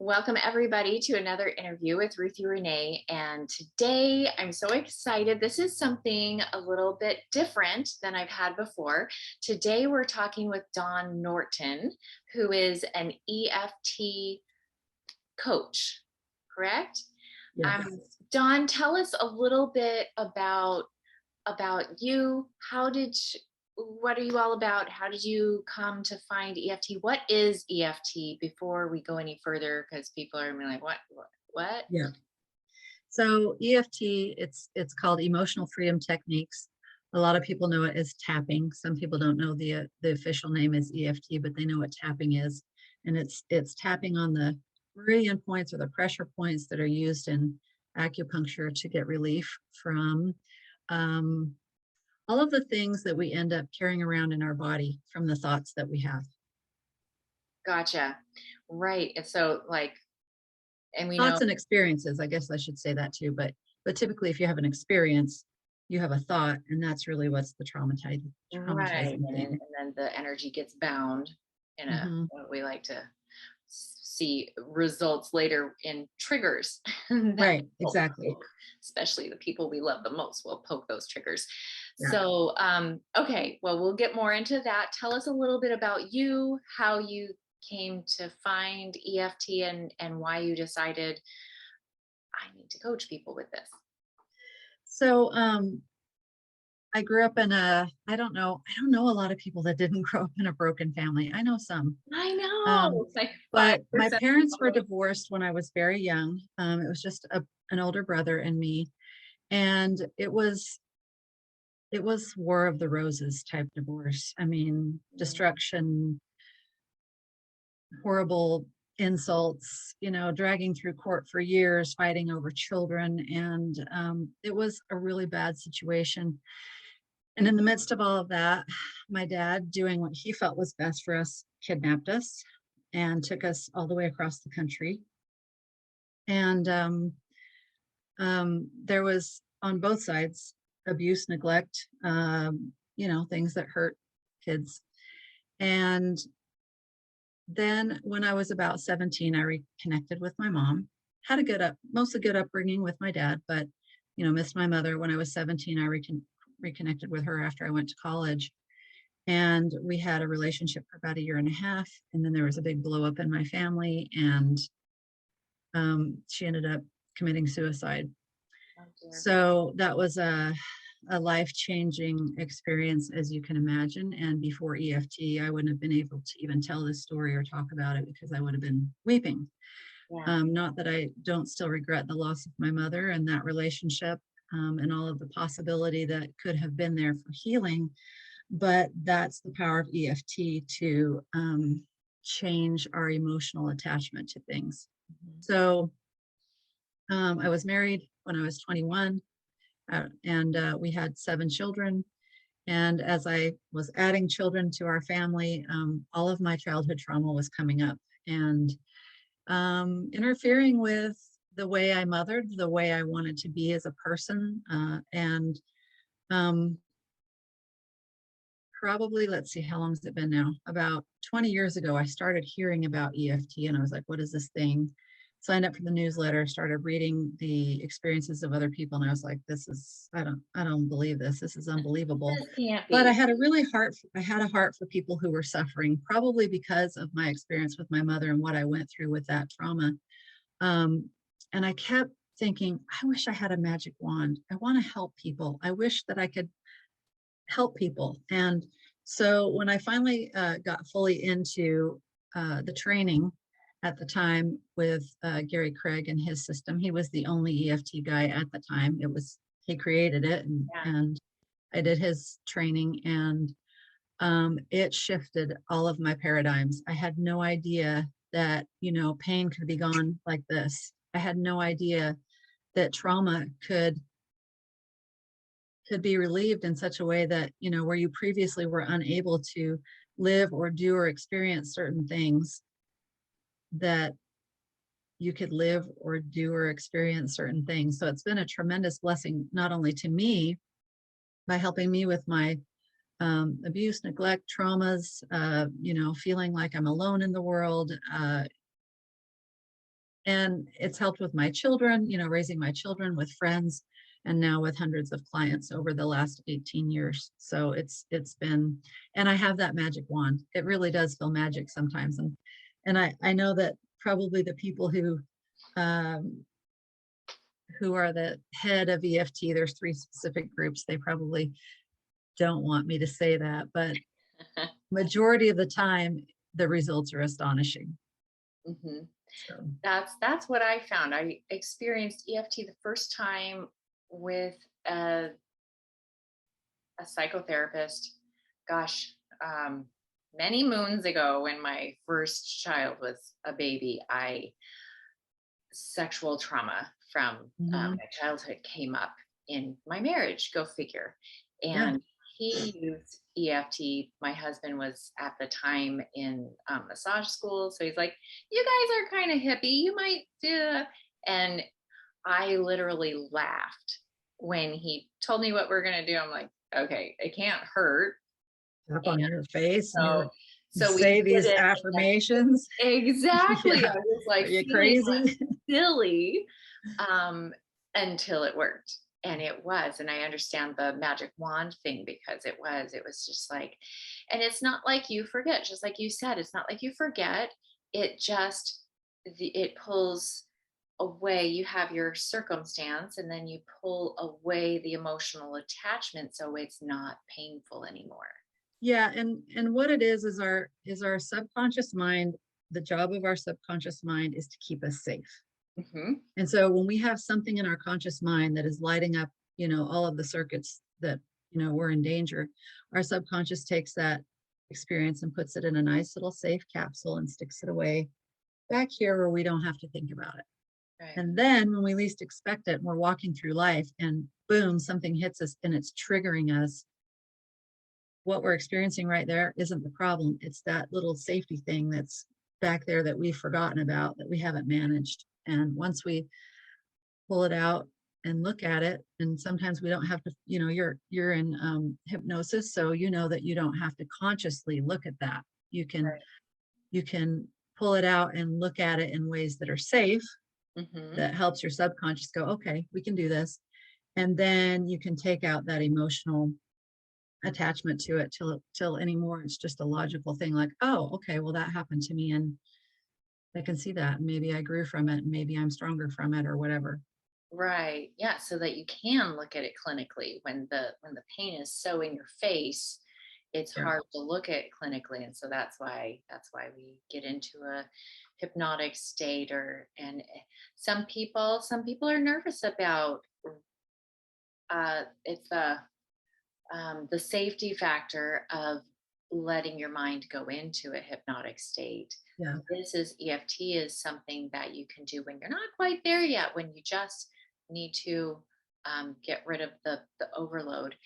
Welcome, everybody, to another interview with Ruthie Renae. And today I'm so excited. This is something a little bit different than I've had before. Today we're talking with Dawn Norton, who is an EFT coach, correct? Yes. Dawn, tell us a little bit about you. What are you all about? How did you come to find EFT? What is EFT before we go any further? Because people are gonna be like, what? Yeah. So EFT, it's called emotional freedom techniques. A lot of people know it as tapping. Some people don't know the official name is EFT, but they know what tapping is, and it's tapping on the meridian points or the pressure points that are used in acupuncture to get relief from um, all of the things that we end up carrying around in our body from the thoughts that we have. Gotcha. Right. And so and we know, Thoughts and experiences, I guess I should say that too, but typically if you have an experience, you have a thought, and that's really what's the right. traumatizing And thing. then the energy gets bound in Hmm. what we like to see results later in triggers that Right, will exactly. poke, especially the people we love the most will poke those triggers. Yeah. So, okay, well, we'll get more into that. Tell us a little bit about you, how you came to find EFT and why you decided I need to coach people with this. So I grew up in I don't know a lot of people that didn't grow up in a broken family. I know some. I know, Um, it's like but my 5% parents were people. divorced when I was very young. It was just an older brother and me. And it was War of the Roses type divorce. I mean, destruction, horrible insults, dragging through court for years, fighting over children. And it was a really bad situation. And in the midst of all of that, my dad, doing what he felt was best for us, kidnapped us and took us all the way across the country. And there was on both sides abuse, neglect, things that hurt kids. And then when I was about 17, I reconnected with my mom. Had a mostly good upbringing with my dad, but missed my mother. When I was 17, I reconnected with her after I went to college. And we had a relationship for about a year and a half. And then there was a big blow up in my family, and she ended up committing suicide. Oh dear. So that was a life changing experience, as you can imagine. And before EFT, I wouldn't have been able to even tell this story or talk about it because I would have been weeping. Yeah. Not that I don't still regret the loss of my mother and that relationship, and all of the possibility that could have been there for healing, but that's the power of EFT to change our emotional attachment to things. Mhm. So I was married when I was 21, and we had 7 children. And as I was adding children to our family, all of my childhood trauma was coming up and interfering with the way I mothered, the way I wanted to be as a person. And um, Probably, let's see, how long has it been now? About 20 years ago, I started hearing about EFT, and I was like, what is this thing? Signed up for the newsletter, started reading the experiences of other people, and I was like, I don't believe this. This is unbelievable. This can't But be. I had a heart for people who were suffering, probably because of my experience with my mother and what I went through with that trauma. Um, and I kept thinking, I wish I had a magic wand. I want to help people. I wish that I could help people. And so when I finally got fully into the training at the time with Gary Craig and his system, he was the only EFT guy at the time. He created it, and, Yeah. and I did his training, and it shifted all of my paradigms. I had no idea that, pain could be gone like this. I had no idea that trauma could be relieved in such a way that, where you previously were unable to live or do or experience certain things, that you could live or do or experience certain things. So it's been a tremendous blessing, not only to me by helping me with my abuse, neglect, traumas, feeling like I'm alone in the world, And it's helped with my children, you know, raising my children, with friends, and now with hundreds of clients over the last 18 years. So it's been, and I have that magic wand. It really does feel magic sometimes. And I know that probably the people um, who are the head of EFT, there's 3 specific groups, they probably don't want me to say that, but majority of the time, the results are astonishing. Hmm. So, That's what I found. I experienced EFT the first time with a, a psychotherapist. Gosh, um, many moons ago, when my first child was a baby, I sexual trauma from mhm, my childhood came up in my marriage. Go figure. yeah, And he used EFT. My husband was at the time in massage school, so he's like, "You guys are kind of hippie. You might do." And I literally laughed when he told me what we're gonna do. I'm like, "Okay, it can't hurt." tap And on your face and so, you so we say did these it. affirmations. Exactly. Yeah. I was Are like you feeling like crazy? silly, um, until it worked. And it was. And I understand the magic wand thing, because it was just like, and it's not like you forget, just like you said, it's not like you forget. It just, it pulls away. You have your circumstance, and then you pull away the emotional attachment, so it's not painful anymore. Yeah, and what it is our subconscious mind, the job of our subconscious mind is to keep us safe. Hmm. And so when we have something in our conscious mind that is lighting up, you know, all of the circuits that, you know, we're in danger, our subconscious takes that experience and puts it in a nice little safe capsule and sticks it away back here where we don't have to think about it. Right. And then when we least expect it, we're walking through life and boom, something hits us and it's triggering us. What we're experiencing right there isn't the problem. It's that little safety thing that's back there that we've forgotten about, that we haven't managed. And once we pull it out and look at it, and sometimes we don't have to, you know, you're in hypnosis, so you know that you don't have to consciously look at that. You can Right. you can pull it out and look at it in ways that are safe, Hmm. that helps your subconscious go, okay, we can do this. And then you can take out that emotional attachment to it till anymore it's just a logical thing, like, oh, okay, well, that happened to me and I can see that. Maybe I grew from it and maybe I'm stronger from it or whatever. Right. Yeah. So that you can look at it clinically. When the pain is so in your face, it's Yeah. hard to look at clinically. And so that's why we get into a hypnotic state. Or and some people are nervous about it's the safety factor of letting your mind go into a hypnotic state. Yeah. This is EFT is something that you can do when you're not quite there yet, when you just need to get rid of the overload.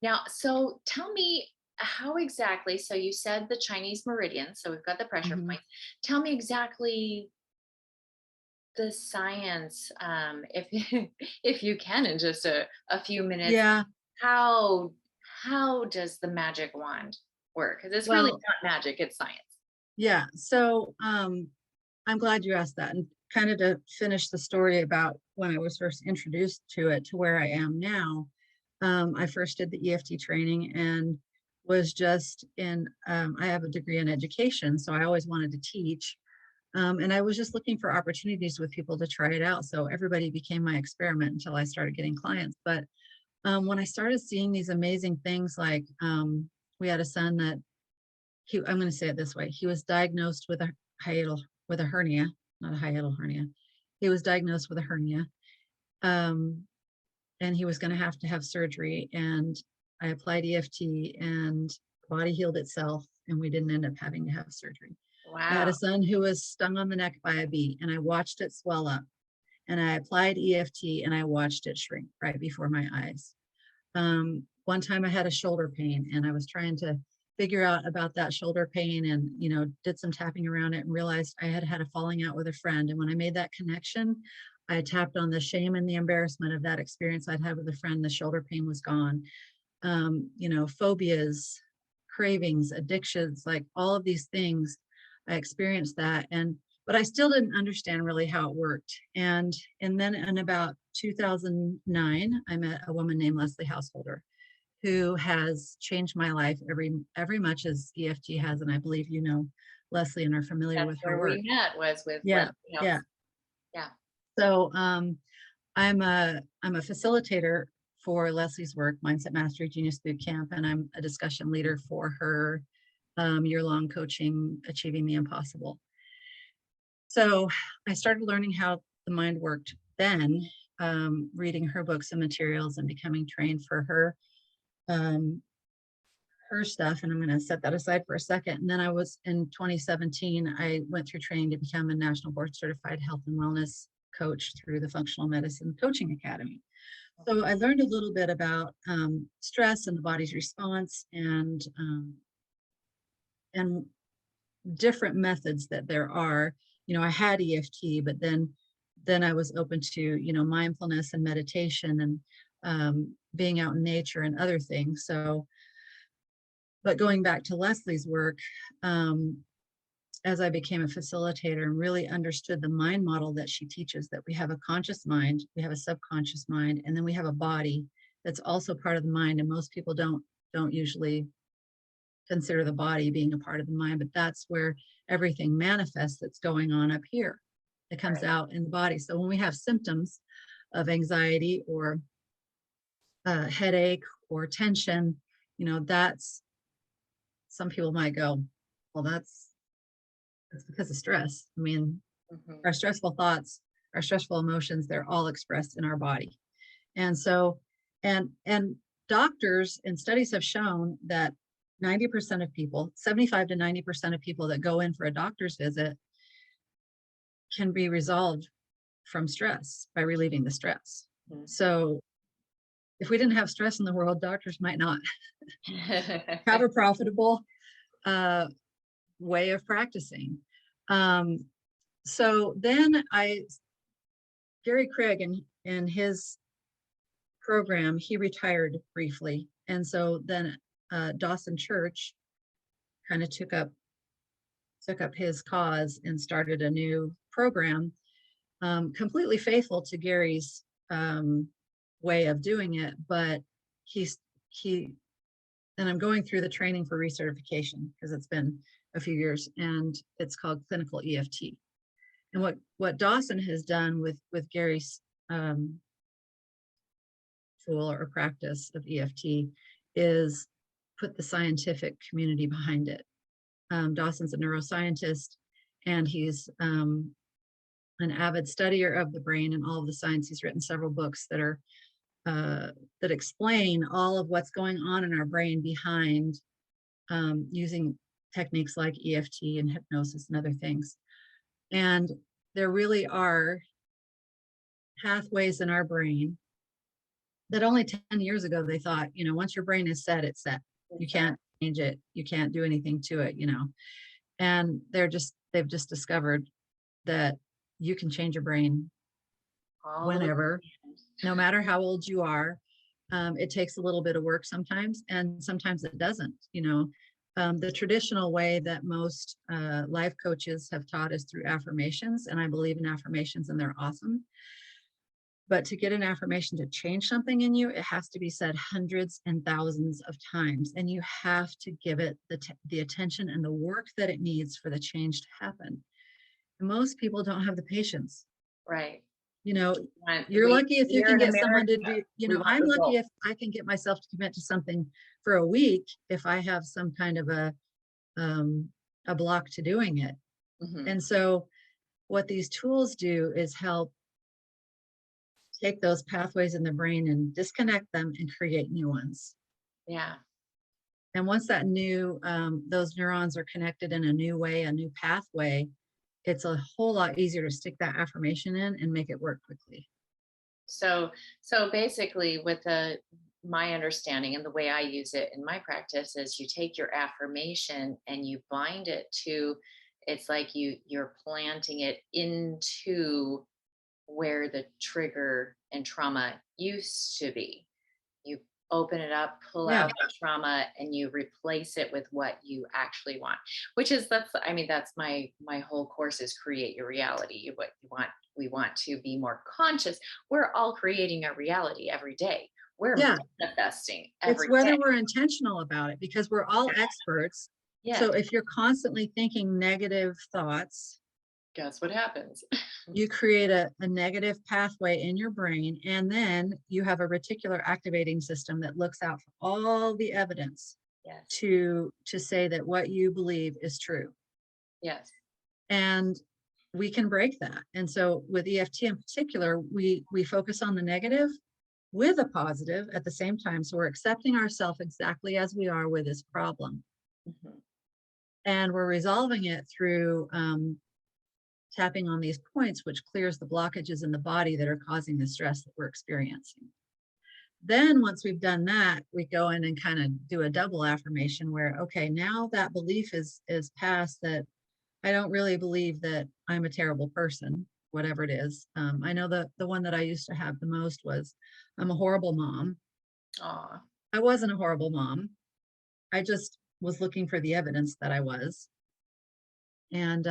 Now, so tell me how exactly, so you said the Chinese meridian, so we've got the pressure Mhm. point. Tell me exactly the science, if if you can, in just a few minutes. Yeah. how how does the magic wand work? Because it's really Well, not magic, it's science. yeah. So I'm glad you asked that. And kind of to finish the story about when I was first introduced to it to where I am now, I first did the EFT training and was just in, I have a degree in education, so I always wanted to teach. And I was just looking for opportunities with people to try it out. So everybody became my experiment until I started getting clients. But when I started seeing these amazing things, like we had a son that I'm going to say it this way. He was diagnosed with a hiatal, with a hernia, not a hiatal hernia. He was diagnosed with a hernia. Um, and he was going to have surgery. And I applied EFT and the body healed itself. And we didn't end up having to have surgery. I had Wow. a son who was stung on the neck by a bee and I watched it swell up. And I applied EFT and I watched it shrink right before my eyes. One time I had a shoulder pain and I was trying to figure out about that shoulder pain and, you know, did some tapping around it and realized I had had a falling out with a friend. And when I made that connection, I tapped on the shame and the embarrassment of that experience I'd had with a friend. The shoulder pain was gone. You know, phobias, cravings, addictions, like all of these things, I experienced that. And but I still didn't understand really how it worked. And then in about 2009, I met a woman named Leslie Householder, who has changed my life every much as EFT has, and I believe you know Leslie and are familiar That's with her where work. we met, was with Yeah, Leslie yeah. House. Yeah. So I'm a facilitator for Leslie's work, Mindset Mastery Genius Boot Camp, and I'm a discussion leader for her year-long coaching, Achieving the Impossible. So I started learning how the mind worked then, reading her books and materials and becoming trained for um, her stuff. And I'm going to set that aside for a second. And then I was in 2017, I went through training to become a national board certified health and wellness coach through the Functional Medicine Coaching Academy. So I learned a little bit about stress and the body's response, and different methods that there are. I had EFT, but then I was open to, mindfulness and meditation and being out in nature and other things. So, but going back to Leslie's work, as I became a facilitator and really understood the mind model that she teaches, that we have a conscious mind, we have a subconscious mind, and then we have a body that's also part of the mind. And most people don't usually consider the body being a part of the mind, but that's where everything manifests that's going on up here. It comes Right. out in the body. So when we have symptoms of anxiety or headache or tension, that's, some people might go, well, that's because of stress. I mean, Mhm. our stressful thoughts, our stressful emotions, they're all expressed in our body. And so, and doctors and studies have shown that 90% of people, 75 to 90% of people that go in for a doctor's visit can be resolved from stress by relieving the stress. Mhm. So if we didn't have stress in the world, doctors might not have a profitable uh, way of practicing. Um, so then Gary Craig in his program, he retired briefly. And so then Dawson Church kind of took up his cause and started a new program, completely faithful to Gary's way of doing it. But he and I'm going through the training for recertification because it's been a few years, and it's called clinical EFT. And what Dawson has done with Gary's tool or practice of EFT is put the scientific community behind it. Dawson's a neuroscientist, and he's an avid studier of the brain and all of the science. He's written several books that explain all of what's going on in our brain behind using techniques like EFT and hypnosis and other things. And there really are pathways in our brain that only 10 years ago they thought, once your brain is set, it's set. You can't change it. You can't do anything to it, And they've just discovered that you can change your brain All the whenever, no matter how old you are. It takes a little bit of work sometimes, and sometimes it doesn't. The traditional way that most life coaches have taught is through affirmations, and I believe in affirmations, and they're awesome. But to get an affirmation to change something in you, it has to be said hundreds and thousands of times, and you have to give it the attention and the work that it needs for the change to happen. Most people don't have the patience. right. You're lucky if you Here can in get someone America, to do, we want I'm lucky results. if I can get myself to commit to something for a week if I have some kind of a block to doing it. Mhm. And so what these tools do is help take those pathways in the brain and disconnect them and create new ones. Yeah. And once those neurons are connected in a new way, a new pathway, it's a whole lot easier to stick that affirmation in and make it work quickly. So basically, my understanding and the way I use it in my practice is you take your affirmation and you bind it to, it's like you're planting it into where the trigger and trauma used to be. You open it up, pull Yeah. out the trauma, and you replace it with what you actually want. Which is I mean, that's my whole course is create your reality. What you want, we want to be more conscious. We're all creating a reality every day. We're Yeah. manifesting It's every day. whether we're intentional about it, because we're all experts. Yes. So if you're constantly thinking negative thoughts, Guess what happens? you create a negative pathway in your brain, and then you have a reticular activating system that looks out for all the evidence Yes. to say that what you believe is true. Yes. And we can break that. And so with EFT in particular, we focus on the negative with a positive at the same time. So we're accepting ourselves exactly as we are with this problem. Mhm. And we're resolving it through tapping on these points, which clears the blockages in the body that are causing the stress that we're experiencing. Then once we've done that, we go in and kind of do a double affirmation where, okay, now that belief is past, that I don't really believe that I'm a terrible person, whatever it is. I know the one that I used to have the most was, I'm a horrible mom. Aw. I wasn't a horrible mom. I just was looking for the evidence that I was. And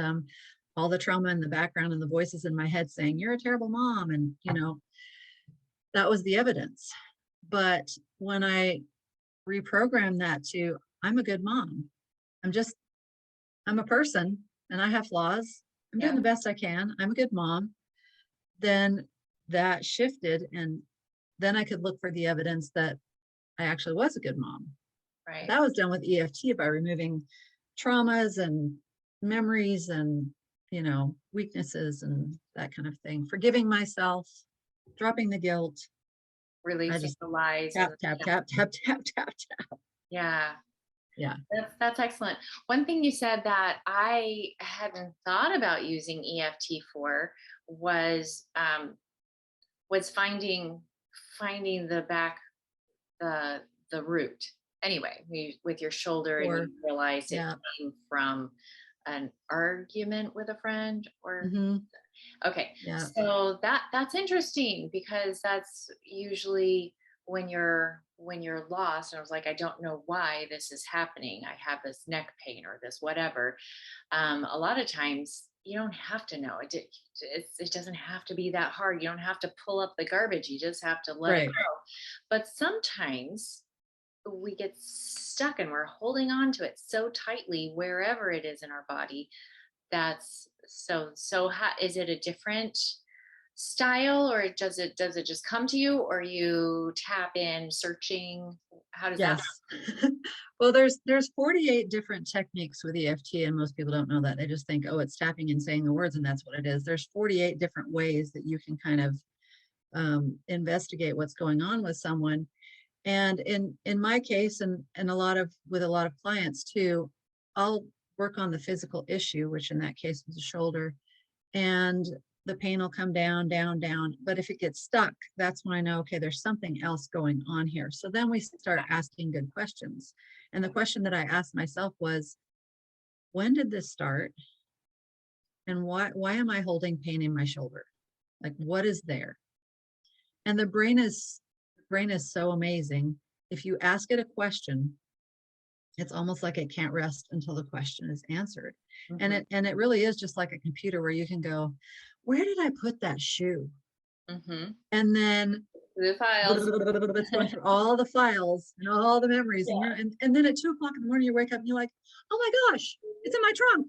all the trauma in the background and the voices in my head saying, you're a terrible mom. And, that was the evidence. But when I reprogrammed that to, I'm a good mom, I'm a person and I have flaws. I'm doing Yeah. the best I can. I'm a good mom. Then that shifted. And then I could look for the evidence that I actually was a good mom. Right. That was done with EFT by removing traumas and memories and, weaknesses and that kind of thing. Forgiving myself, dropping the guilt. I Releasing just the lies. tap, tap, tap, tap, tap, tap, tap. Yeah. Yeah. That's excellent. One thing you said that I hadn't thought about using EFT for was finding the back, the root. Anyway, with your shoulder, and Or, you realized it yeah. came from an argument with a friend, or Mm-hmm. okay. Yeah. So that's interesting, because that's usually when you're lost, and I was like, I don't know why this is happening. I have this neck pain or this whatever. A lot of times you don't have to know. It doesn't have to be that hard. You don't have to pull up the garbage. You just have to let it Right. go. But sometimes we get stuck and we're holding on to it so tightly wherever it is in our body. That's so how, is it a different style, or does it just come to you, or you tap in searching? How does that? Yes. Well, there's 48 different techniques with EFT, and most people don't know that. They just think, oh, it's tapping and saying the words, and that's what it is. There's 48 different ways that you can kind of investigate what's going on with someone. And in my case, and with a lot of clients too, I'll work on the physical issue, which in that case was the shoulder, and the pain will come down, down, down. But if it gets stuck, that's when I know, okay, there's something else going on here. So then we start asking good questions. And the question that I asked myself was, when did this start? And why am I holding pain in my shoulder? Like, what is there? And the brain is so amazing. If you ask it a question, it's almost like it can't rest until the question is answered. Mhm. And it really is just like a computer where you can go, where did I put that shoe? Mhm. And then The files. it's going through all the files and all the memories. And Yeah. and then at 2 o'clock in the morning, you wake up and you're like, oh my gosh, it's in my trunk,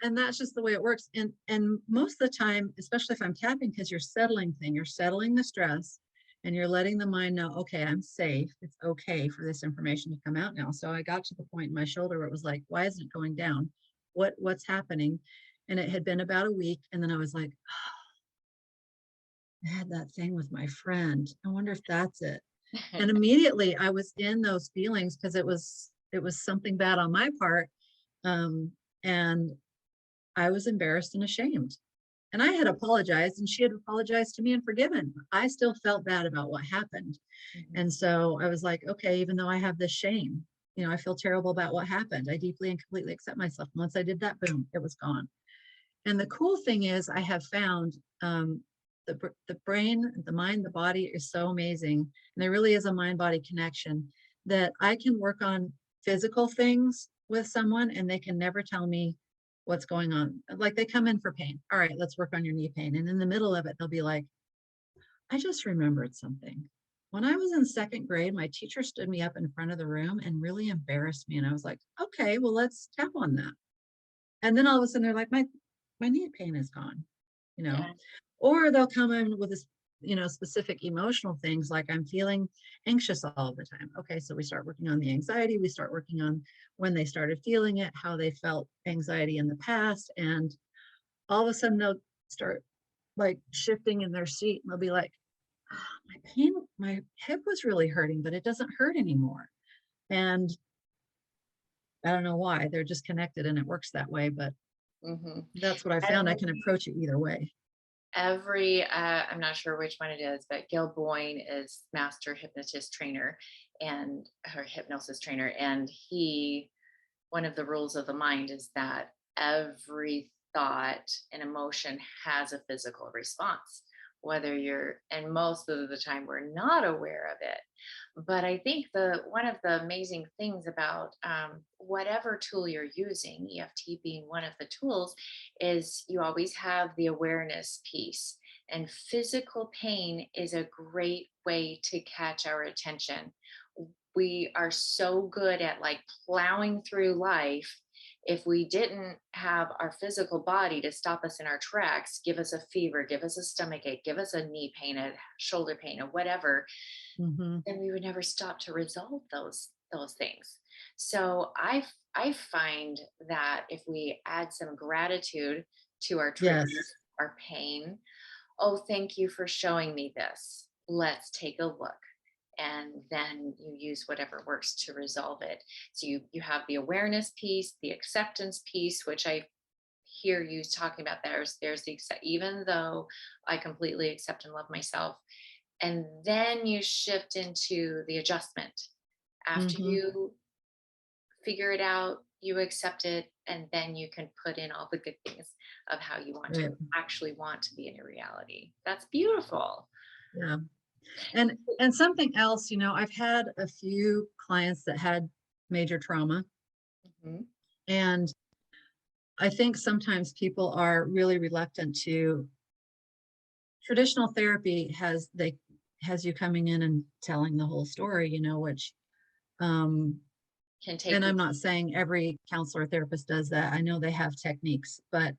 and that's just the way it works. And most of the time, especially if I'm tapping, because you're settling the stress, and you're letting the mind know, okay, I'm safe. It's okay for this information to come out now. So I got to the point in my shoulder where it was like, why isn't it going down? What's happening? And it had been about a week. And then I was like, I had that thing with my friend. I wonder if that's it. And immediately I was in those feelings because it was something bad on my part. And I was embarrassed and ashamed. And I had apologized, and she had apologized to me and forgiven. I still felt bad about what happened. Mhm. And so I was like, okay, even though I have this shame, I feel terrible about what happened, I deeply and completely accept myself. And once I did that, boom, it was gone. And the cool thing is, I have found the brain, the mind, the body is so amazing. And there really is a mind body connection that I can work on physical things with someone and they can never tell me what's going on. Like they come in for pain. All right, let's work on your knee pain. And in the middle of it, they'll be like, I just remembered something. When I was in second grade, my teacher stood me up in front of the room and really embarrassed me. And I was like, okay, well, let's tap on that. And then all of a sudden they're like, my knee pain is gone, you know, Yeah. or they'll come in with this, specific emotional things like I'm feeling anxious all the time. Okay, so we start working on the anxiety. We start working on when they started feeling it, how they felt anxiety in the past. And all of a sudden they'll start like shifting in their seat and they'll be like, my hip was really hurting, but it doesn't hurt anymore. And I don't know why. They're just connected and it works that way. But Mm-hmm. that's what I found. I can approach it either way. I'm not sure which one it is, but Gail Boyne is master hypnotist trainer and her hypnosis trainer. And one of the rules of the mind is that every thought and emotion has a physical response, and most of the time we're not aware of it. But I think one of the amazing things about whatever tool you're using, EFT being one of the tools, is you always have the awareness piece. And physical pain is a great way to catch our attention. We are so good at like plowing through life. If we didn't have our physical body to stop us in our tracks, give us a fever, give us a stomach ache, give us a knee pain, a shoulder pain, or whatever, Mm-hmm. then we would never stop to resolve those things. So I find that if we add some gratitude to our Yes. triggers, our pain, oh, thank you for showing me this. Let's take a look. And then you use whatever works to resolve it. So you have the awareness piece, the acceptance piece, which I hear you talking about. There's the even though I completely accept and love myself, and then you shift into the adjustment after Mm-hmm. you figure it out, you accept it, and then you can put in all the good things of how you Right. actually want to be in your reality. That's beautiful. Yeah. And something else, I've had a few clients that had major trauma. Mhm. And I think sometimes people are really reluctant to traditional therapy has you coming in and telling the whole story, which um Can take and you. I'm not saying every counselor or therapist does that. I know they have techniques, but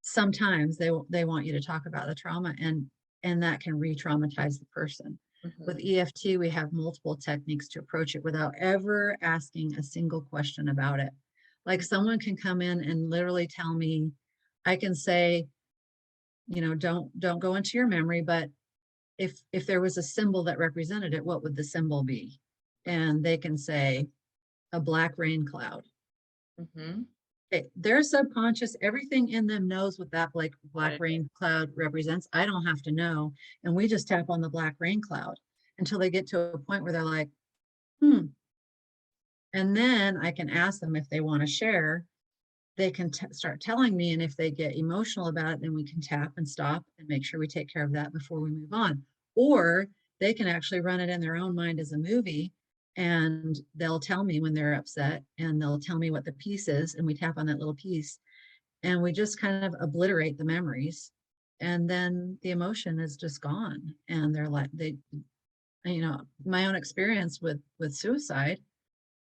sometimes they want you to talk about the trauma and that can re-traumatize the person. With Mhm. EFT, we have multiple techniques to approach it without ever asking a single question about it. Like someone can come in and literally tell me, I can say, don't go into your memory, but if there was a symbol that represented it, what would the symbol be? And they can say a black rain cloud. Mhm. Okay, their subconscious, everything in them knows what that What black it is. rain cloud represents. I don't have to know. And we just tap on the black rain cloud until they get to a point where they're like, hmm. And then I can ask them if they want to share. They can start telling me. And if they get emotional about it, then we can tap and stop and make sure we take care of that before we move on. Or they can actually run it in their own mind as a movie and they'll tell me when they're upset and they'll tell me what the piece is. And we tap on that little piece and we just kind of obliterate the memories. And then the emotion is just gone. And they're like, my own experience with suicide,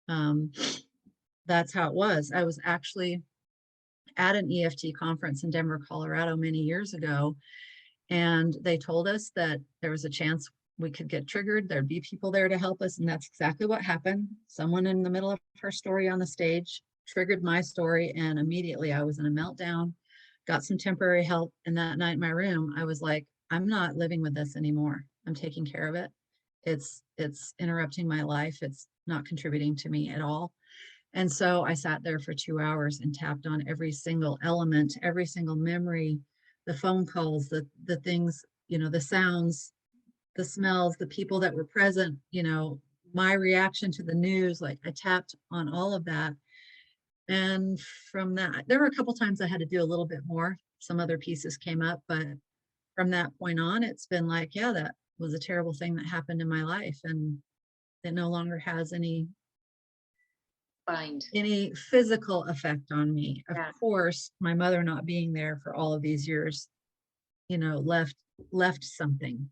um, that's how it was. I was actually at an EFT conference in Denver, Colorado many years ago. And they told us that there was a chance we could get triggered. There'd be people there to help us. And that's exactly what happened. Someone in the middle of her story on the stage triggered my story. And immediately I was in a meltdown, got some temporary help. And that night in my room, I was like, I'm not living with this anymore. I'm taking care of it. It's interrupting my life. It's not contributing to me at all. And so I sat there for 2 hours and tapped on every single element, every single memory, the phone calls, the things, the sounds, the smells, the people that were present, my reaction to the news. Like I tapped on all of that. And from that, there were a couple times I had to do a little bit more. Some other pieces came up, but from that point on, it's been like, yeah, that was a terrible thing that happened in my life, and it no longer has Find. any physical effect on me. Of Yeah. course, my mother not being there for all of these years, left something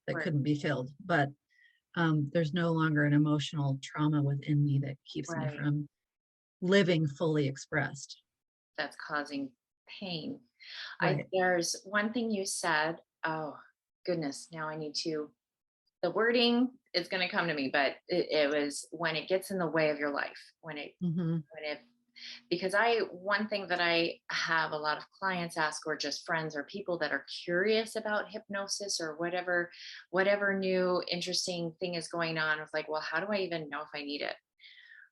that Right. couldn't be filled. But there's no longer an emotional trauma within me that keeps me Right. from living fully expressed. That's causing pain. Right. There's one thing you said. Oh goodness. Now I need to, the wording is going to come to me, but it was when it gets in the way of your life, Hmm. when it, because one thing that I have a lot of clients ask, or just friends or people that are curious about hypnosis or whatever new interesting thing is going on, with like, well, how do I even know if I need it?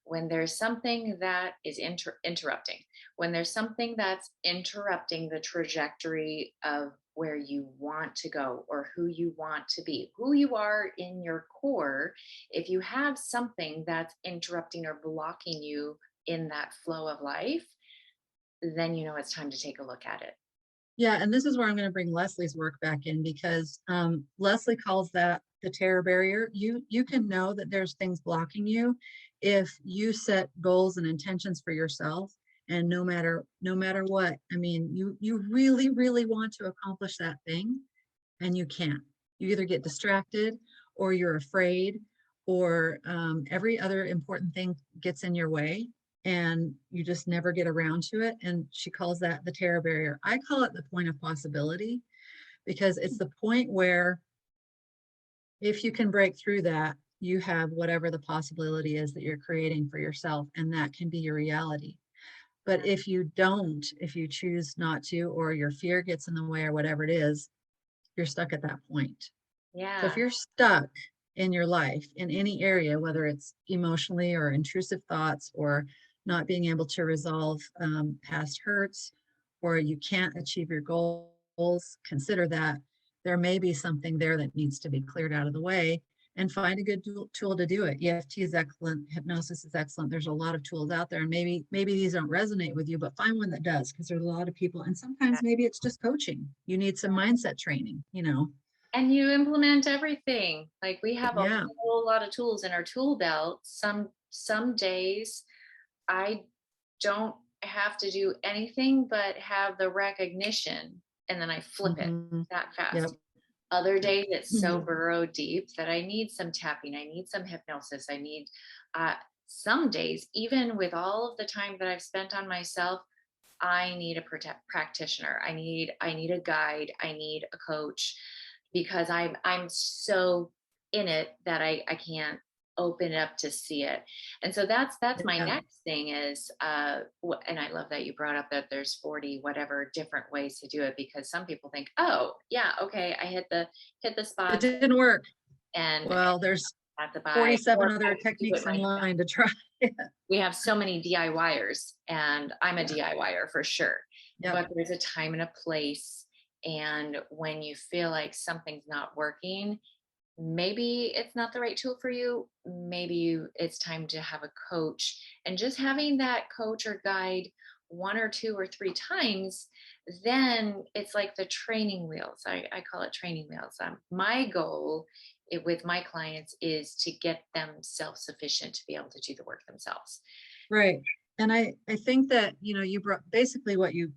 When there's something that is interrupting, when there's something that's interrupting the trajectory of where you want to go or who you want to be, who you are in your core, if you have something that's interrupting or blocking you in that flow of life, then you know it's time to take a look at it. Yeah, and this is where I'm going to bring Leslie's work back in, because Leslie calls that the terror barrier. You can know that there's things blocking you if you set goals and intentions for yourself, and no matter what, I mean, you really really want to accomplish that thing, and you can't. You either get distracted, or you're afraid, or every other important thing gets in your way, and you just never get around to it. And she calls that the terror barrier. I call it the point of possibility, because it's the point where if you can break through that, you have whatever the possibility is that you're creating for yourself, and that can be your reality. But if you don't, if you choose not to, or your fear gets in the way, or whatever it is, you're stuck at that point. So if Yeah. you're stuck in your life in any area, whether it's emotionally or intrusive thoughts, or not being able to resolve past hurts, or you can't achieve your goals, consider that there may be something there that needs to be cleared out of the way, and find a good tool to do it. EFT is excellent. Hypnosis is excellent. There's a lot of tools out there, and maybe these don't resonate with you, but find one that does, because there's a lot of people. And sometimes maybe it's just coaching. You need some mindset training. And you implement everything. Like, we have a Yeah. whole lot of tools in our tool belt. Some days I don't have to do anything but have the recognition, and then I flip it Hmm. that Yep. fast. Other days it's so Mhm. burrow deep that I need some tapping, I need some hypnosis, I need uh some days, even with all of the time that I've spent on myself, I need a practitioner. I need a guide. I need a coach, because I'm so in it that I can't open up to see it. And so that's my Yeah. next thing is and I love that you brought up that there's 40 whatever different ways to do it, because some people think, oh yeah, okay, I hit the It spots, didn't work. and Well, there's I have to buy, 47 or I other can do it techniques in myself. line to try. We have so many DIYers, and I'm a Yeah. DIYer for sure. Yep. But there's a time and a place. And when you feel like something's not working, maybe it's not the right tool for you. Maybe it's time to have a coach. And just having that coach or guide one or two or three times, then it's like the training wheels. I call it training wheels. My goal with my clients is to get them self-sufficient to be able to do the work themselves. Right. And I think that, you brought basically what you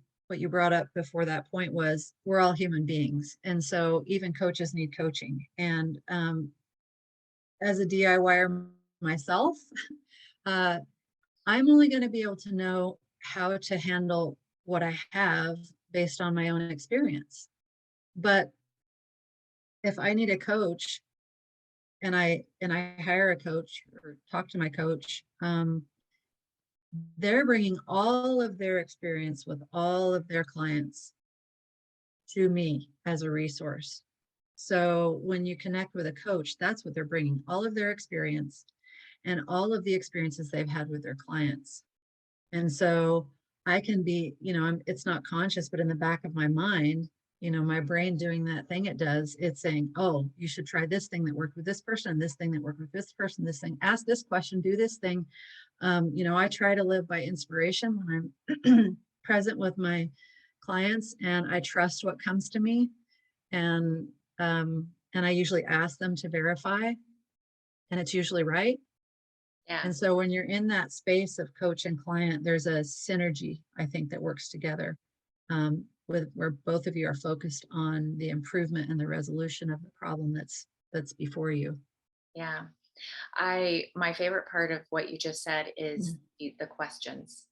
brought up before that point was we're all human beings. And so even coaches need coaching. And as a DIYer myself, uh, I'm only going to be able to know how to handle what I have based on my own experience. But if I need a coach, and I hire a coach or talk to my coach, they're bringing all of their experience with all of their clients to me as a resource. So when you connect with a coach, that's what they're bringing, all of their experience and all of the experiences they've had with their clients. And so I can be, it's not conscious, but in the back of my mind, my brain doing that thing it does, it's saying, oh, you should try this thing that worked with this person, this thing that worked with this person, this thing, ask this question, do this thing. I try to live by inspiration when I'm present with my clients, and I trust what comes to me. and I usually ask them to verify, and it's usually right. Yeah. And so when you're in that space of coach and client, there's a synergy, I think, that works together, with where both of you are focused on the improvement and the resolution of the problem that's before you. Yeah. My favorite part of what you just said is the questions,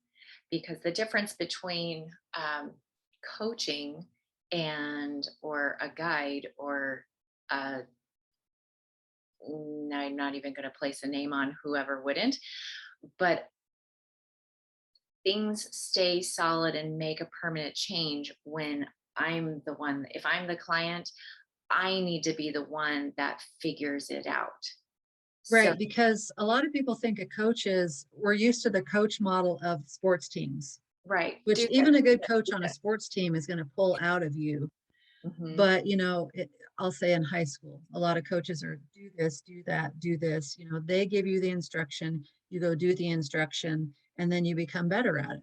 because the difference between coaching and or a guide or a, I'm not even going to place a name on whoever wouldn't, but things stay solid and make a permanent change when I'm the one, if I'm the client, I need to be the one that figures it out. So, Right, because a lot of people think a coach is, we're used to the coach model of sports teams, right, which do this, even a do good this, coach do on a this. sports team is going to pull out of you. Mhm. But, I'll say in high school, a lot of coaches are do this, do that, do this. They give you the instruction, you go do the instruction, and then you become better at it.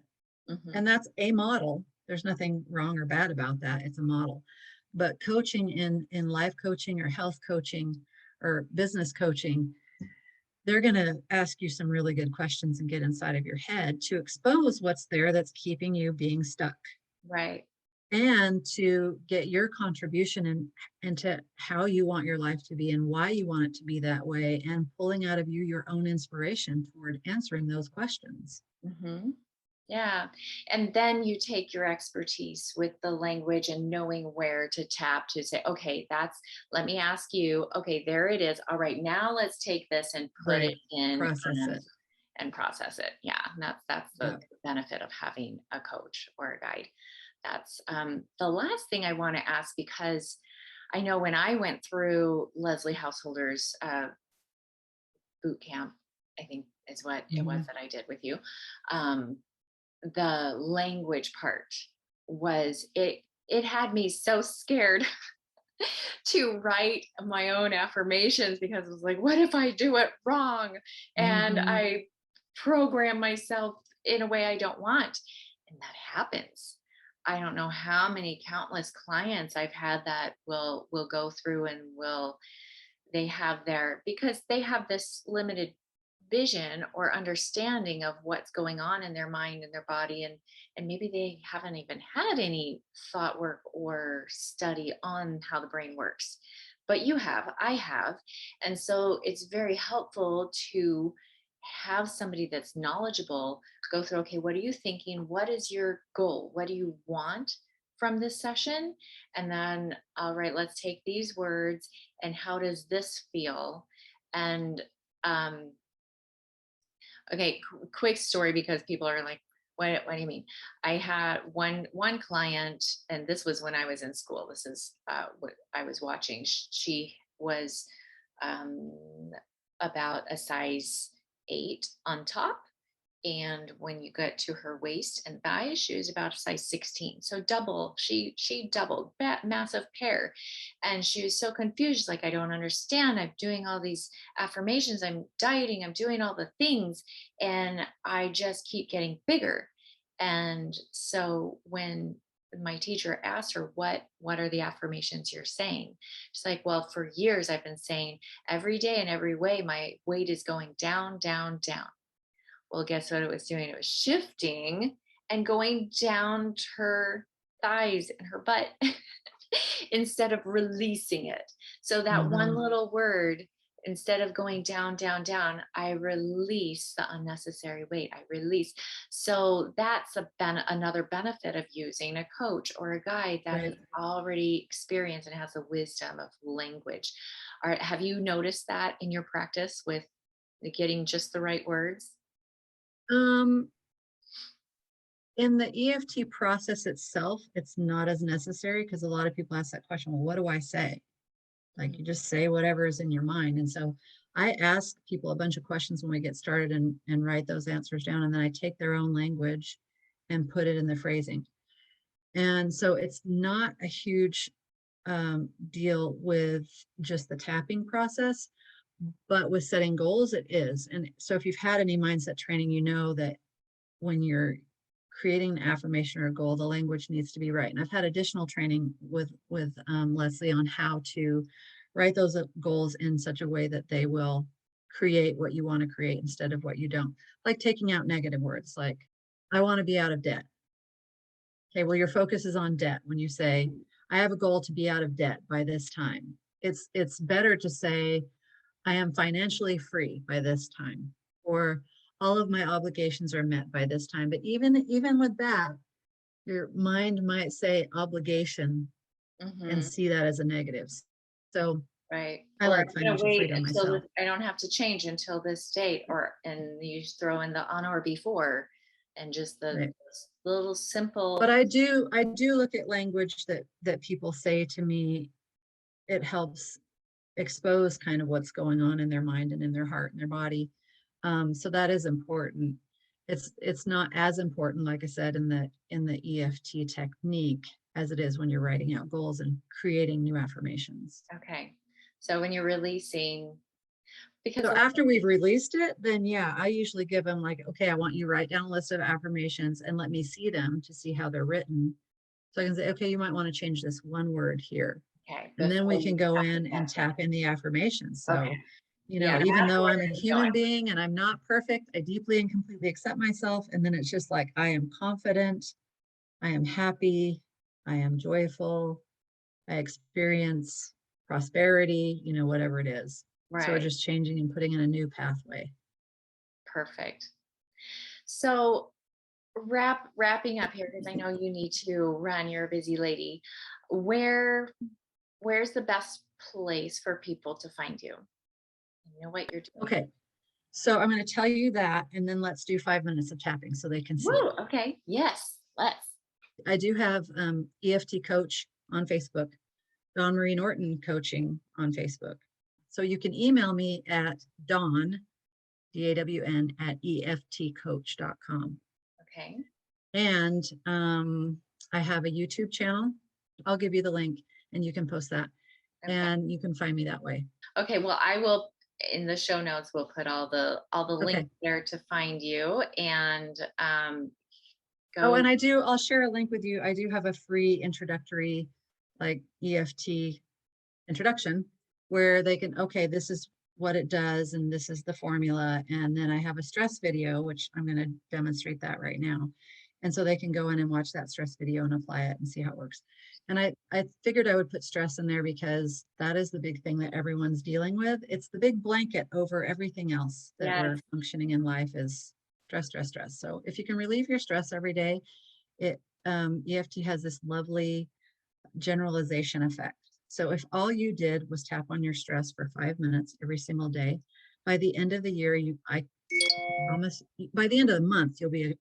Mhm. And that's a model. There's nothing wrong or bad about that. It's a model. But coaching in life coaching or health coaching or business coaching, they're going to ask you some really good questions and get inside of your head to expose what's there that's keeping you being stuck, Right. and to get your contribution into how you want your life to be and why you want it to be that way, and pulling out of you your own inspiration toward answering those questions. Mhm. Yeah. And then you take your expertise with the language and knowing where to tap to say, okay, let me ask you, okay, there it is. All right, now let's take this and put it Right. in Process it. and process it. Yeah. And that's the Yep. benefit of having a coach or a guide. That's the last thing I want to ask, because I know when I went through Leslie Householder's boot camp, I think is what it was Mhm. that I did with you. Um, the language part was it had me so scared to write my own affirmations, because it was like, what if I do it wrong and Mhm. I program myself in a way I don't want? And that happens. I don't know how many countless clients I've had that will go through and will, they have their, because they have this limited vision or understanding of what's going on in their mind and their body, and maybe they haven't even had any thought work or study on how the brain works, but you have, I have. And so it's very helpful to have somebody that's knowledgeable go through, okay, what are you thinking, what is your goal, what do you want from this session, and then all right, let's take these words and how does this feel. And um okay, quick story, because people are like, what do you mean? I had one client, and this was when I was in school. This is what I was watching. She was um, about a size 8 on top, and when you get to her waist and thighs, she was about a size 16, so double. She doubled, massive pair. And she was so confused. She's like, I don't understand, I'm doing all these affirmations, I'm dieting, I'm doing all the things, and I just keep getting bigger. And so when my teacher asked her, what are the affirmations you're saying, she's like, well, for years I've been saying, every day in every way my weight is going down, down, down. Well, guess what it was doing? It was shifting and going down to her thighs and her butt instead of releasing it. So that one Mhm. little word, instead of going down, down, down, I release the unnecessary weight. I release. So that's another benefit of using a coach or a guide that has Right. already experienced and has the wisdom of language. Have you noticed that in your practice with getting just the right words? Um, in the EFT process itself, it's not as necessary because a lot of people ask that question, well, what do I say? Like, Mhm. you just say whatever is in your mind. And so I ask people a bunch of questions when we get started, and write those answers down. And then I take their own language and put it in the phrasing. And so it's not a huge deal with just the tapping process, but with setting goals, it is. And so if you've had any mindset training, you know that when you're creating an affirmation or a goal, the language needs to be right. And I've had additional training with Leslie on how to write those goals in such a way that they will create what you want to create instead of what you don't. Like taking out negative words, like I want to be out of debt. Okay, well, your focus is on debt. When you say, I have a goal to be out of debt by this time, it's better to say, I am financially free by this time, or all of my obligations are met by this time. But even with that, your mind might say obligation and Mm-hmm. see that as a negative. So Right. I Or like I'm gonna financial wait freedom until myself. I don't have to change until this date, and you just throw in the on or before, and just the Right. little But simple. I do look at language that people say to me. It helps expose kind of what's going on in their mind and in their heart and their body. So that is important. It's not as important, like I said, in the EFT technique as it is when you're writing out goals and creating new affirmations. Okay. So when you're releasing, because So after we've released it, then yeah, I usually give them like, okay, I want you to write down a list of affirmations and let me see them to see how they're written. So I can say, okay, you might want to change this one word here. okay, And then we before you can go tap in into and that. tap in the affirmations. Okay. So, Yeah, even that's though where I'm a it's going. human being and I'm not perfect, I deeply and completely accept myself. And then it's just like, I am confident, I am happy, I am joyful, I experience prosperity, whatever it is. So we're Right. just changing and putting in a new pathway. Perfect. So wrapping up here, because I know you need to run, you're a busy lady. Where where's the best place for people to find you? You know what you're doing. Okay. So I'm going to tell you that, and then let's do 5 minutes of tapping so they can see it. Woo, okay. Yes, let's. I do have EFT coach on Facebook, Dawn Marie Norton coaching on Facebook. So you can email me at Dawn, DAWN, at EFTcoach.com. Okay. And I have a YouTube channel. I'll give you the link and you can post that. Okay. And you can find me that way. Okay. Well, I will in the show notes we'll put all the links Okay. there to find you and Oh, go. and I'll share a link with you. I do have a free introductory, like EFT introduction where they can, okay, this is what it does and this is the formula. And then I have a stress video, which I'm going to demonstrate that right now. And so they can go in and watch that stress video and apply it and see how it works. And I figured I would put stress in there because that is the big thing that everyone's dealing with. It's the big blanket over everything else that Yes. we're functioning in life is stress, stress, stress. So if you can relieve your stress every day, it EFT has this lovely generalization effect. So if all you did was tap on your stress for 5 minutes every single day, by the end of the year, I promise, by the end of the month, you'll be a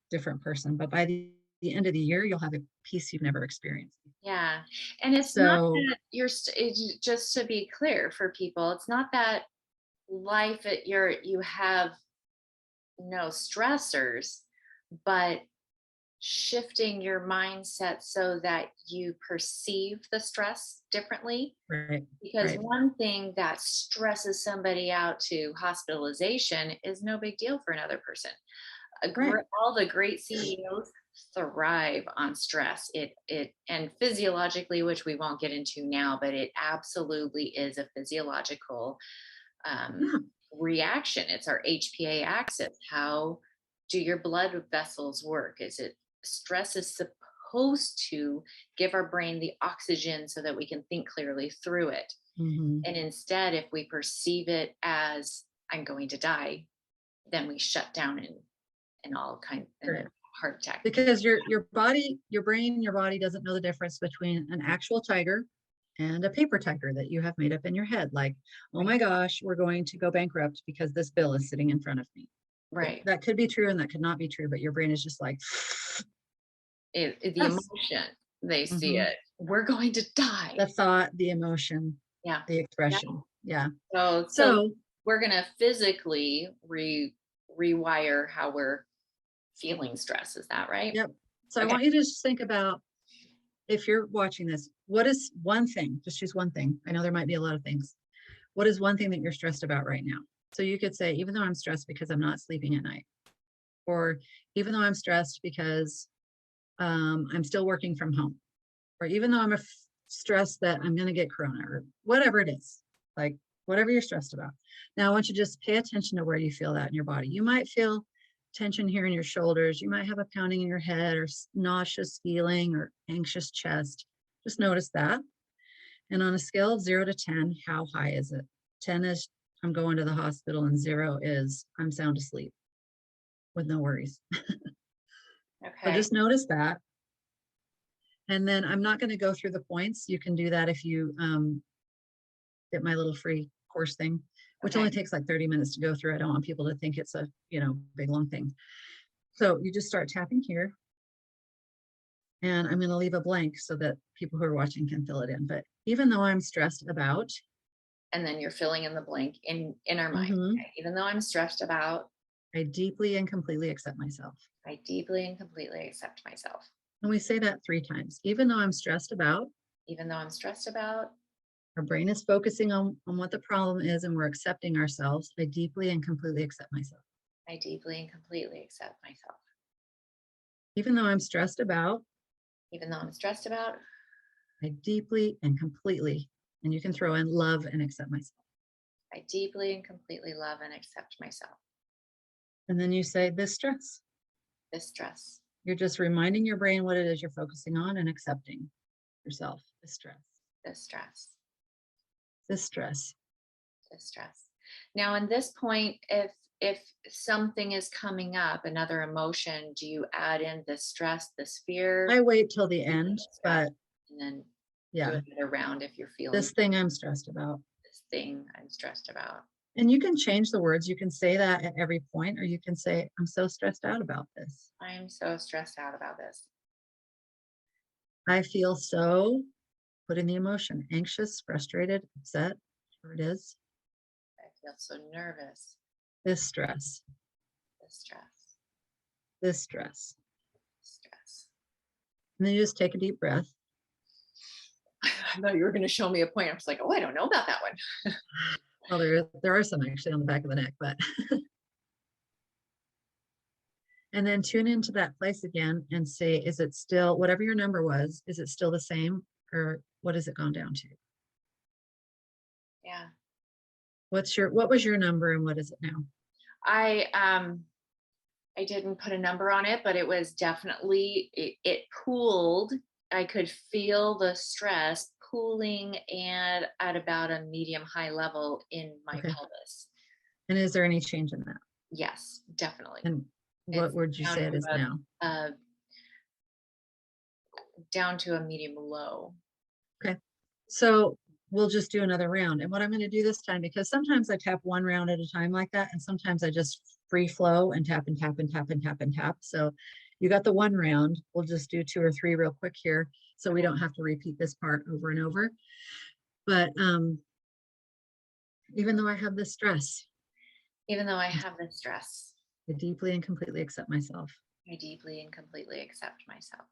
different person. But by the end of the year, you'll have a peace you've never experienced. Yeah. And it's not So, that just to be clear for people, it's not that life at you have no stressors, but shifting your mindset so that you perceive the stress differently. right, Because right, one thing that stresses somebody out to hospitalization is no big deal for another person. right, All the great CEOs thrive on stress. It and physiologically, which we won't get into now, but it absolutely is a physiological um, yeah, reaction. It's our HPA axis. How do your blood vessels work? Is it stress is supposed to give our brain the oxygen so that we can think clearly through it. hmm, And instead, if we perceive it as I'm going to die, then we shut down and all kind and right. a heart attack. Because your body, your brain, your body doesn't know the difference between an actual tiger and a paper tiger that you have made up in your head. Like, oh Right. my gosh, we're going to go bankrupt because this bill is sitting in front of me. Right. That could be true and that could not be true, but your brain is just like, The yes. emotion, they see Hmm. it. We're going to die. The thought, the emotion, Yeah. the Yeah. expression. Yeah. So So, we're gonna physically rewire how we're feeling stress. Is that right? yep. So I Okay. want you to just think about, if you're watching this, what is one thing, just choose one thing. I know there might be a lot of things. What is one thing that you're stressed about right now? So you could say, even though I'm stressed because I'm not sleeping at night, Or even though I'm stressed because I'm still working from home, or even though I'm stressed that I'm going to get corona, or whatever it is, like whatever you're stressed about. Now, I want you to just pay attention to where you feel that in your body. You might feel tension here in your shoulders. You might have a pounding in your head, or nauseous feeling, or anxious chest. Just notice that. And on a scale of 0 to 10, how high is it? 10 is I'm going to the hospital, and 0 is I'm sound asleep with no worries. So Okay. just notice that. And then I'm not going to go through the points. You can do that if you get my little free course thing, which only takes like 30 minutes to go through. I don't want people to think it's a, big long thing. So you just start tapping here. And I'm going to leave a blank so that people who are watching can fill it in. But even though I'm stressed about. And then you're filling in the blank in our mind. Mm-hmm. Okay. Even though I'm stressed about. I deeply and completely accept myself. I deeply and completely accept myself. And we say that 3 times. Even though I'm stressed about. Even though I'm stressed about. Our brain is focusing on what the problem is, and we're accepting ourselves. I deeply and completely accept myself. I deeply and completely accept myself. Even though I'm stressed about. Even though I'm stressed about. I deeply and completely, and you can throw in love and accept myself. I deeply and completely love and accept myself. And then you say this stress. This stress. You're just reminding your brain what it is you're focusing on and accepting yourself. This stress. This stress. This stress. This stress. Now, in this point, if something is coming up, another emotion, do you add in the stress, this fear? I wait till the end, but and then yeah, do another round if you're feeling this thing I'm stressed about. This thing I'm stressed about. And you can change the words. You can say that at every point, or you can say, I'm so stressed out about this. I am so stressed out about this. I feel so, put in the emotion, anxious, frustrated, upset, whatever it is. I feel so nervous. This stress. This stress. This stress. Stress. And then you just take a deep breath. I thought you were going to show me a point. I was like, oh, I don't know about that one. Well, there are some actually on the back of the neck, but. And then tune into that place again and say, is it still, whatever your number was, is it still the same, or what has it gone down to? Yeah. What was your number and what is it now? I didn't put a number on it, but it was definitely, it pooled. I could feel the stress pooling and at about a medium high level in my pelvis. And is there any change in that? Yes, definitely. And what would you say it is now? Down to a medium low. Okay. So we'll just do another round. And what I'm going to do this time, because sometimes I tap one round at a time like that, and sometimes I just free flow and tap and tap and tap and tap and tap. So you got the one round. We'll just do 2 or 3 real quick here, so we don't have to repeat this part over and over. But even though I have this stress. Even though I have this stress. I deeply and completely accept myself. I deeply and completely accept myself.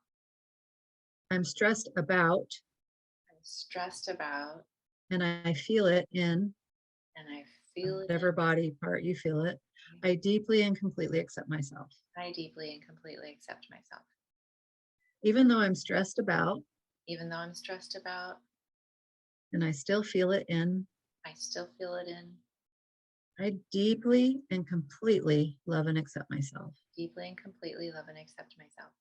I'm stressed about. I'm stressed about. And I feel it in. And I feel it. Whatever body part you feel it. I deeply and completely accept myself. I deeply and completely accept myself. Even though I'm stressed about. Even though I'm stressed about. And I still feel it in. I still feel it in. I deeply and completely love and accept myself. Deeply and completely love and accept myself.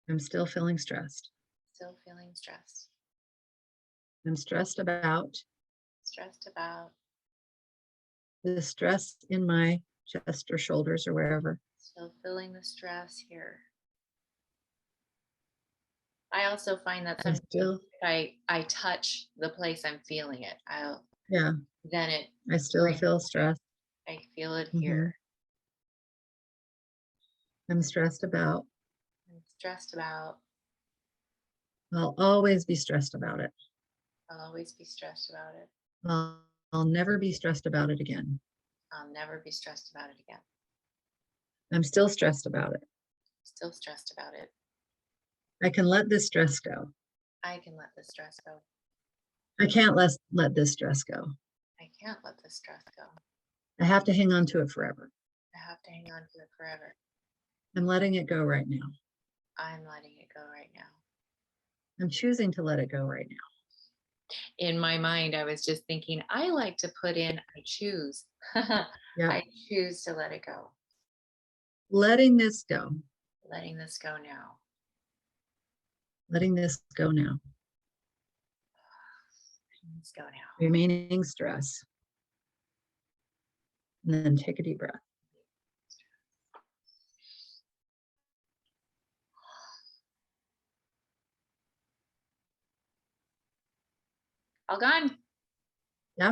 I'm still feeling stressed. Still feeling stressed. I'm stressed about. Stressed about. The stress in my chest or shoulders or wherever. Still feeling the stress here. I also find that sometimes if I touch the place I'm feeling it, I still feel stressed. I feel it here. I'm stressed about. I'm stressed about. I'll always be stressed about it. I'll always be stressed about it. I'll never be stressed about it again. I'll never be stressed about it again. I'm still stressed about it. Still stressed about it. I can let this stress go. I can let this stress go. I can't let this stress go. I can't let this stress go. I have to hang on to it forever. I have to hang on to it forever. I'm letting it go right now. I'm letting it go right now. I'm choosing to let it go right now. In my mind, I was just thinking, I like to put in, I choose. Yeah. I choose to let it go. Letting this go. Letting this go now. Letting this go now. Let's go now. Remaining stress. And then take a deep breath. All gone. Yeah.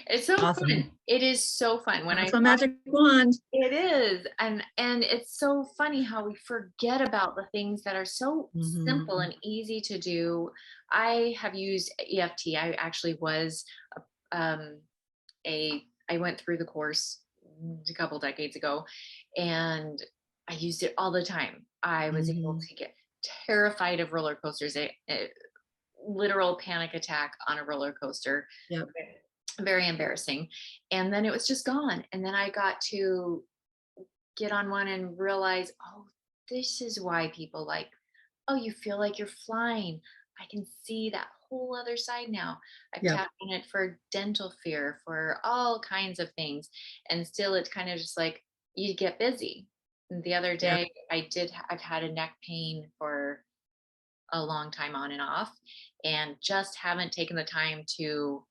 It's so Awesome. fun. It is so fun. When That's I a magic wand. it is. And it's so funny how we forget about the things that are so simple and easy to do. I have used EFT. I actually was um, I went through the course a couple decades ago, and I used it all the time. I was able to get terrified of roller coasters, a literal panic attack on a roller coaster. Yep. Very embarrassing. And then it was just gone. And then I got to get on one and realize, oh, this is why people like, oh, you feel like you're flying. I can see that whole other side now. I've Yep. tapped in it for dental fear, for all kinds of things. And still, it's kind of just like you get busy. And the other day, I've had a neck pain for a long time on and off, and just haven't taken the time to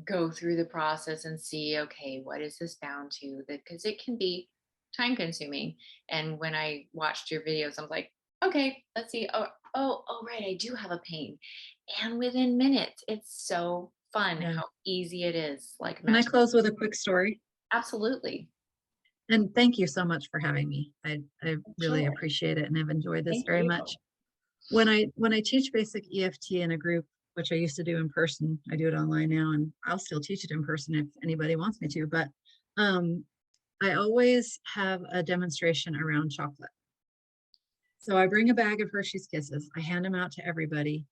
go through the process and see, okay, what is this bound to? Because it can be time consuming. And when I watched your videos, I'm like, okay, let's see. Oh, right, I do have a pain. And within minutes, it's so fun how easy it is. Like, Can I close with a quick story? Absolutely. And thank you so much for having me. I really Sure. appreciate it, and I've enjoyed this Thank very you. much. When I teach basic EFT in a group, which I used to do in person, I do it online now, and I'll still teach it in person if anybody wants me to. But I always have a demonstration around chocolate. So I bring a bag of Hershey's Kisses. I hand them out to everybody.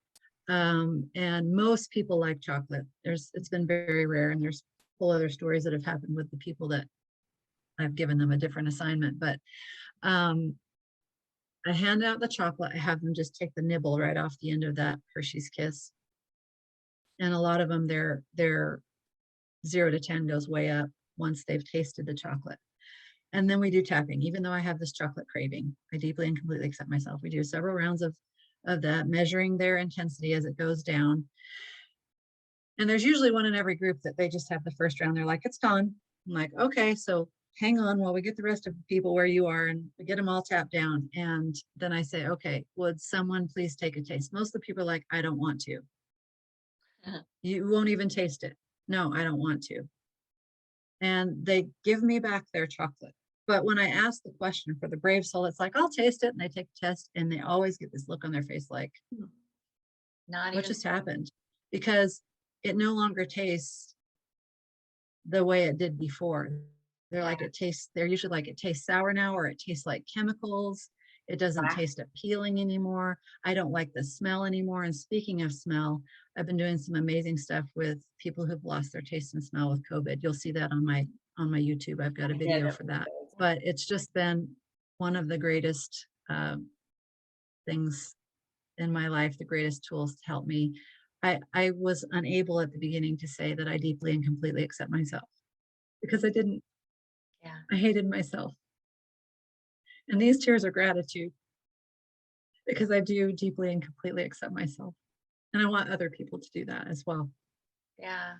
And most people like chocolate. It's been very rare, and there's whole other stories that have happened with the people that I've given them a different assignment. But I hand out the chocolate. I have them just take the nibble right off the end of that Hershey's Kiss. And a lot of them, their 0 to 10 goes way up once they've tasted the chocolate. And then we do tapping. Even though I have this chocolate craving, I deeply and completely accept myself. We do several rounds of that, measuring their intensity as it goes down. And there's usually one in every group that they just have the first round. They're like, it's done. I'm like, okay, so hang on while we get the rest of the people where you are, and we get them all tapped down. And then I say, okay, would someone please take a taste? Most of the people are like, I don't want to. You won't even taste it. No, I don't want to. And they give me back their chocolate. But when I ask the question for the brave soul, it's like, I'll taste it. And they take the test, and they always get this look on their face like, what just happened? Because it no longer tastes the way it did before. They're like, they're usually like, it tastes sour now, or it tastes like chemicals. It doesn't taste appealing anymore. I don't like the smell anymore. And speaking of smell, I've been doing some amazing stuff with people who've lost their taste and smell with COVID. You'll see that on my YouTube. I've got a video for that. But it's just been one of the greatest things in my life, the greatest tools to help me. I was unable at the beginning to say that I deeply and completely accept myself, because I didn't. Yeah. I hated myself. And these tears are gratitude, because I do deeply and completely accept myself. And I want other people to do that as well. Yeah.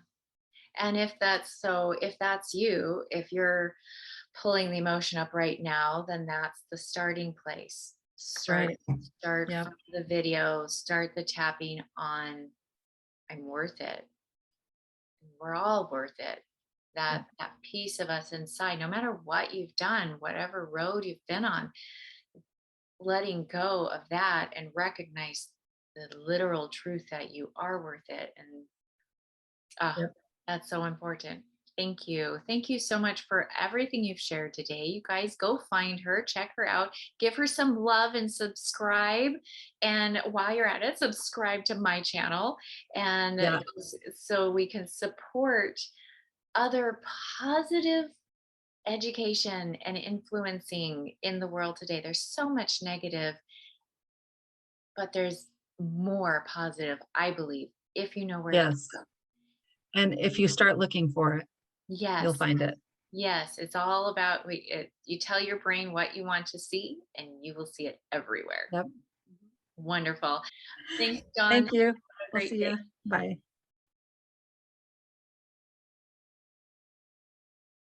And if that's you, if you're pulling the emotion up right now, then that's the starting place. Start the video, start the tapping on, I'm worth it. We're all worth it. That piece of us inside, no matter what you've done, whatever road you've been on, letting go of that and recognize the literal truth that you are worth it. And that's so important. Thank you. Thank you so much for everything you've shared today. You guys go find her, check her out, give her some love, and subscribe. And while you're at it, subscribe to my channel, and so we can support other positive education and influencing in the world today. There's so much negative, but there's more positive, I believe, if you know where to Yes. look. And if you start looking for it, you'll Yes. find it. Yes, it's all about you tell your brain what you want to see, and you will see it everywhere. Yep. Wonderful. Thanks, Dawn. Have Thank you. a We'll great see day. you. Bye.